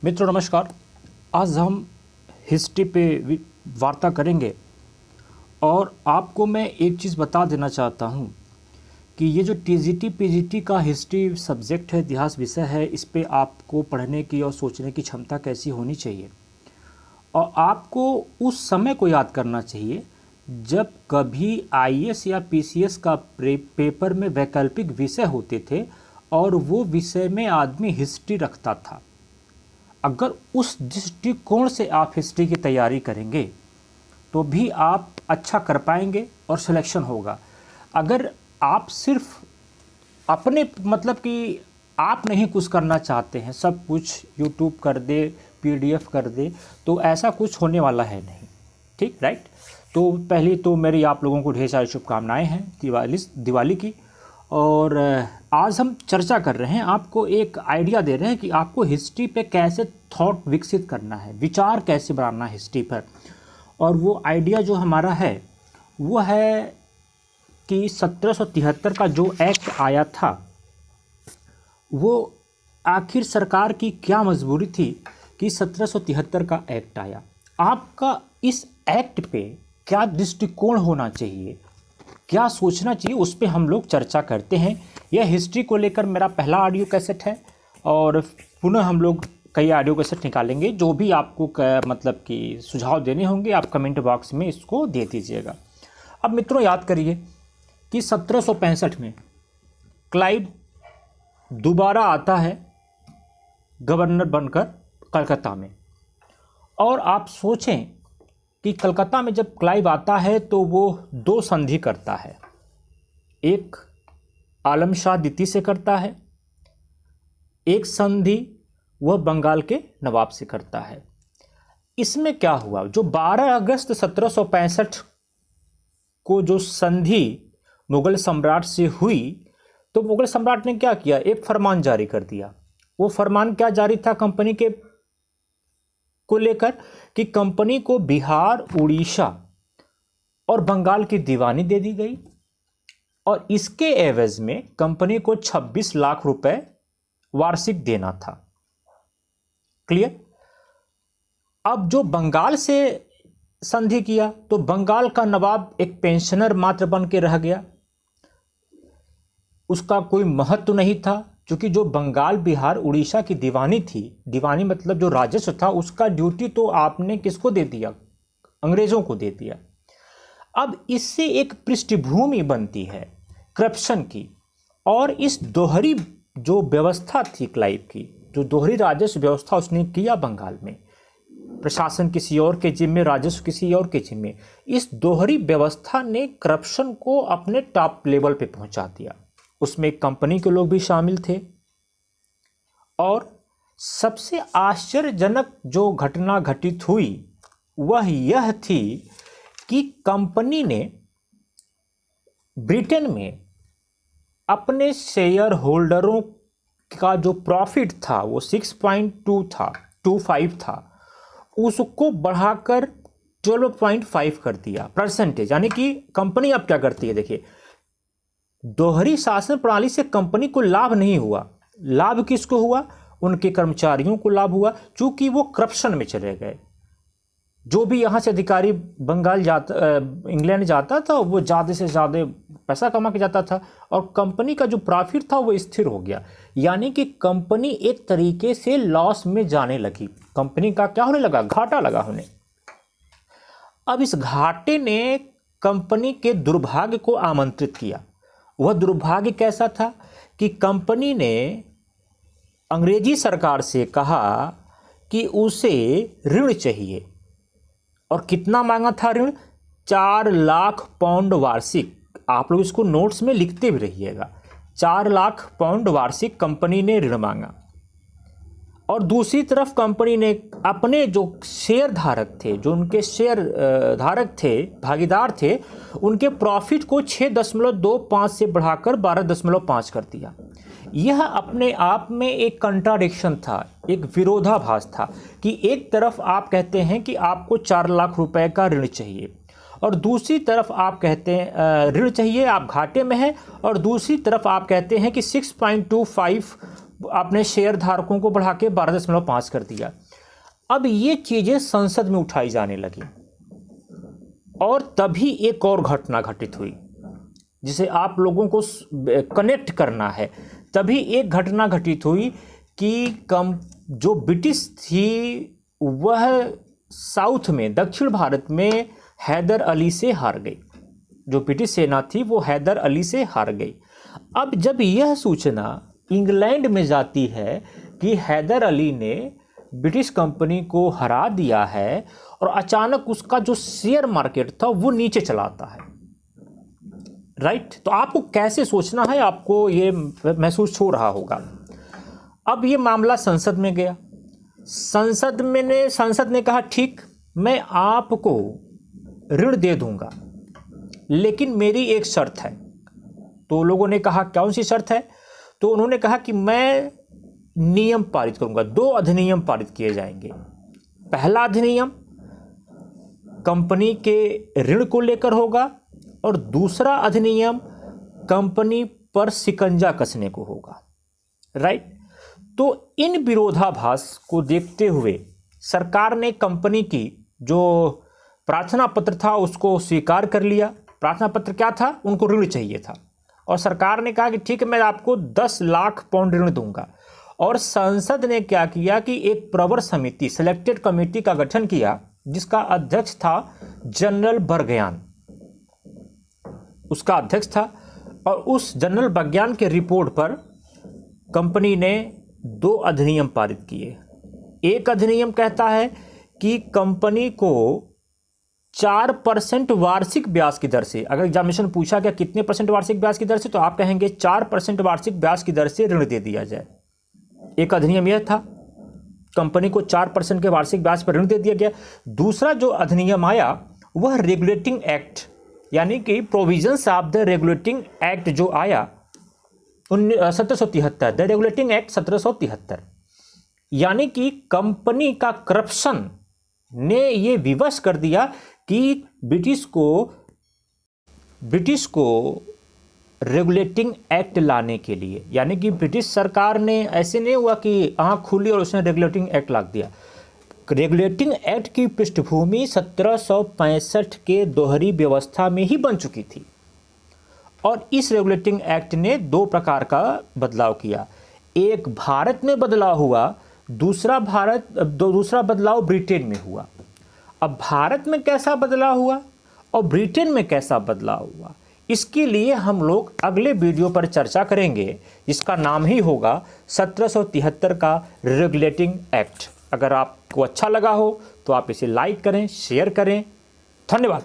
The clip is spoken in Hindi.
मित्रों नमस्कार। आज हम हिस्ट्री पे वार्ता करेंगे और आपको मैं एक चीज़ बता देना चाहता हूँ कि ये जो टीजीटी पीजीटी का हिस्ट्री सब्जेक्ट है, इतिहास विषय है, इस पे आपको पढ़ने की और सोचने की क्षमता कैसी होनी चाहिए और आपको उस समय को याद करना चाहिए जब कभी आईएएस या पीसीएस का पेपर में वैकल्पिक विषय होते थे और वो विषय में आदमी हिस्ट्री रखता था। अगर उस दृष्टिकोण से आप हिस्ट्री की तैयारी करेंगे तो भी आप अच्छा कर पाएंगे और सिलेक्शन होगा। अगर आप सिर्फ अपने मतलब कि आप नहीं कुछ करना चाहते हैं, सब कुछ यूट्यूब कर दे, पीडीएफ कर दे, तो ऐसा कुछ होने वाला है नहीं। ठीक, राइट। तो पहली तो मेरी आप लोगों को ढेर सारी शुभकामनाएं हैं दिवाली की। और आज हम चर्चा कर रहे हैं, आपको एक आइडिया दे रहे हैं कि आपको हिस्ट्री पे कैसे थॉट विकसित करना है, विचार कैसे बनाना है हिस्ट्री पर। और वो आइडिया जो हमारा है वो है कि 1773 का जो एक्ट आया था वो आखिर सरकार की क्या मजबूरी थी कि 1773 का एक्ट आया। आपका इस एक्ट पे क्या दृष्टिकोण होना चाहिए, क्या सोचना चाहिए, उस पर हम लोग चर्चा करते हैं। यह हिस्ट्री को लेकर मेरा पहला ऑडियो कैसेट है और पुनः हम लोग कई ऑडियो कैसेट निकालेंगे। जो भी आपको मतलब कि सुझाव देने होंगे आप कमेंट बॉक्स में इसको दे दीजिएगा। अब मित्रों याद करिए कि 1765 में क्लाइव दोबारा आता है गवर्नर बनकर कलकत्ता में। और आप सोचें कि कलकत्ता में जब क्लाइव आता है तो वो दो संधि करता है, एक आलम शाह द्वितीय से करता है, एक संधि वह बंगाल के नवाब से करता है। इसमें क्या हुआ, जो 12 अगस्त 1765 को जो संधि मुगल सम्राट से हुई तो मुगल सम्राट ने क्या किया, एक फरमान जारी कर दिया। वो फरमान क्या जारी था कंपनी के को लेकर कि कंपनी को बिहार, उड़ीसा और बंगाल की दीवानी दे दी गई और इसके एवज में कंपनी को 26 लाख रुपए वार्षिक देना था। क्लियर। अब जो बंगाल से संधि किया तो बंगाल का नवाब एक पेंशनर मात्र बन के रह गया, उसका कोई महत्व नहीं था, क्योंकि जो बंगाल, बिहार, उड़ीसा की दीवानी थी, दीवानी मतलब जो राजस्व था, उसका ड्यूटी तो आपने किसको दे दिया, अंग्रेजों को दे दिया। अब इससे एक पृष्ठभूमि बनती है करप्शन की, और इस दोहरी जो व्यवस्था थी क्लाइव की, जो दोहरी राजस्व व्यवस्था उसने किया बंगाल में, प्रशासन किसी और के जिम्मे, राजस्व किसी और के जिम्मे, इस दोहरी व्यवस्था ने करप्शन को अपने टॉप लेवल पे पहुंचा दिया। उसमें कंपनी के लोग भी शामिल थे और सबसे आश्चर्यजनक जो घटना घटित हुई वह यह थी कि कंपनी ने ब्रिटेन में अपने शेयर होल्डरों का जो प्रॉफिट था वो 6.25 था, उसको बढ़ाकर 12.5 कर दिया परसेंटेज। यानी कि कंपनी अब क्या करती है, देखिए, दोहरी शासन प्रणाली से कंपनी को लाभ नहीं हुआ, लाभ किसको हुआ, उनके कर्मचारियों को लाभ हुआ, क्योंकि वो करप्शन में चले गए। जो भी यहाँ से अधिकारी बंगाल जाता, इंग्लैंड जाता था, वो ज़्यादा से ज़्यादा पैसा कमा के जाता था और कंपनी का जो प्रॉफिट था वो स्थिर हो गया। यानी कि कंपनी एक तरीके से लॉस में जाने लगी, कंपनी का क्या होने लगा, घाटा लगा होने। अब इस घाटे ने कंपनी के दुर्भाग्य को आमंत्रित किया। वह दुर्भाग्य कैसा था कि कंपनी ने अंग्रेजी सरकार से कहा कि उसे ऋण चाहिए, और कितना मांगा था ऋण, 4 लाख पाउंड वार्षिक। आप लोग इसको नोट्स में लिखते भी रहिएगा, 4 लाख पाउंड वार्षिक कंपनी ने ऋण मांगा। और दूसरी तरफ कंपनी ने अपने जो शेयर धारक थे, जो उनके शेयर धारक थे, भागीदार थे, उनके प्रॉफिट को 6.25 से बढ़ाकर 12.5 कर दिया। यह अपने आप में एक कंट्राडिक्शन था, एक विरोधाभास था कि एक तरफ आप कहते हैं कि आपको 4 लाख रुपए का ऋण चाहिए और दूसरी तरफ आप कहते हैं ऋण चाहिए, आप घाटे में हैं, और दूसरी तरफ आप कहते हैं कि 6.25 अपने शेयर धारकों को बढ़ा के 12.5 कर दिया। अब ये चीज़ें संसद में उठाई जाने लगी और तभी एक और घटना घटित हुई जिसे आप लोगों को कनेक्ट करना है। तभी एक घटना घटित हुई कि जो ब्रिटिश थी वह साउथ में, दक्षिण भारत में हैदर अली से हार गई। जो ब्रिटिश सेना थी वो हैदर अली से हार गई। अब जब यह सूचना इंग्लैंड में जाती है कि हैदर अली ने ब्रिटिश कंपनी को हरा दिया है और अचानक उसका जो शेयर मार्केट था वो नीचे चला आता है, राइट। तो आपको कैसे सोचना है, आपको ये महसूस हो रहा होगा। अब ये मामला संसद में गया। संसद ने कहा ठीक, मैं आपको ऋण दे दूंगा, लेकिन मेरी एक शर्त है। तो लोगों ने कहा कौन सी शर्त है? तो उन्होंने कहा कि मैं नियम पारित करूंगा। 2 अधिनियम पारित किए जाएंगे। पहला अधिनियम कंपनी के ऋण को लेकर होगा और दूसरा अधिनियम कंपनी पर शिकंजा कसने को होगा, राइट। तो इन विरोधाभास को देखते हुए सरकार ने कंपनी की जो प्रार्थना पत्र था उसको स्वीकार कर लिया। प्रार्थना पत्र क्या था? उनको ऋण चाहिए था और सरकार ने कहा कि ठीक है, मैं आपको 10 लाख पाउंड ऋण दूंगा। और संसद ने क्या किया कि एक प्रवर समिति, सिलेक्टेड कमेटी का गठन किया जिसका अध्यक्ष था जनरल बर्गयान, उसका अध्यक्ष था। और उस जनरल बर्गयान के रिपोर्ट पर कंपनी ने 2 अधिनियम पारित किए। एक अधिनियम कहता है कि कंपनी को 4% वार्षिक ब्याज की दर से, अगर एग्जामिनेशन पूछा गया कितने % वार्षिक ब्याज की दर से, तो आप कहेंगे 4% वार्षिक ब्याज की दर से ऋण दे दिया जाए। एक अधिनियम यह था, कंपनी को 4% के वार्षिक ब्याज पर ऋण दे दिया गया। दूसरा जो अधिनियम आया वह रेगुलेटिंग एक्ट, यानी कि provisions of the regulating act जो आया 1773, द रेगुलेटिंग एक्ट 1773, यानी कि कंपनी का करप्शन ने ये विवश कर दिया कि ब्रिटिश को रेगुलेटिंग एक्ट लाने के लिए, यानी कि ब्रिटिश सरकार ने, ऐसे नहीं हुआ कि आँख खुली और उसने रेगुलेटिंग एक्ट ला दिया। रेगुलेटिंग एक्ट की पृष्ठभूमि 1765 के दोहरी व्यवस्था में ही बन चुकी थी और इस रेगुलेटिंग एक्ट ने 2 प्रकार का बदलाव किया। एक भारत में बदलाव हुआ, दूसरा बदलाव ब्रिटेन में हुआ। अब भारत में कैसा बदलाव हुआ और ब्रिटेन में कैसा बदलाव हुआ, इसके लिए हम लोग अगले वीडियो पर चर्चा करेंगे, जिसका नाम ही होगा 1773 का रेगुलेटिंग एक्ट। अगर आपको अच्छा लगा हो तो आप इसे लाइक करें, शेयर करें। धन्यवाद।